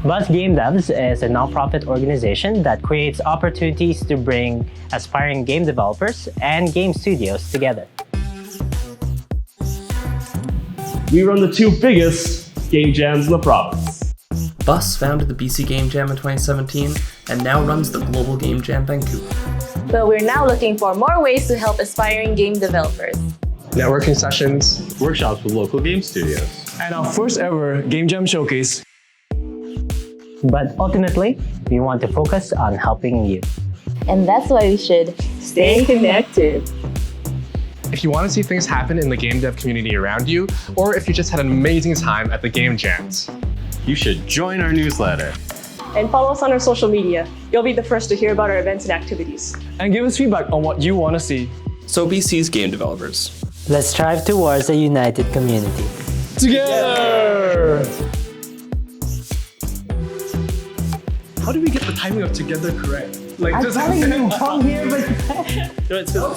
Buzz Game Devs is a nonprofit organization that creates opportunities to bring aspiring game developers and game studios together. We run the two biggest game jams in the province. Bus founded the BC Game Jam in 2017 and now runs the Global Game Jam Vancouver. But we're now looking for more ways to help aspiring game developers. Networking sessions, workshops with local game studios, and our first ever Game Jam showcase. But ultimately, we want to focus on helping you. And that's why we should stay connected. If you want to see things happen in the game dev community around you, or if you just had an amazing time at the game jams, you should join our newsletter. And follow us on our social media. You'll be the first to hear about our events and activities. and give us feedback on what you want to see. So BC's game developers. Let's strive towards a united community. Together! How do we get the timing of together correct? Like, I'm just telling you, come here, but... So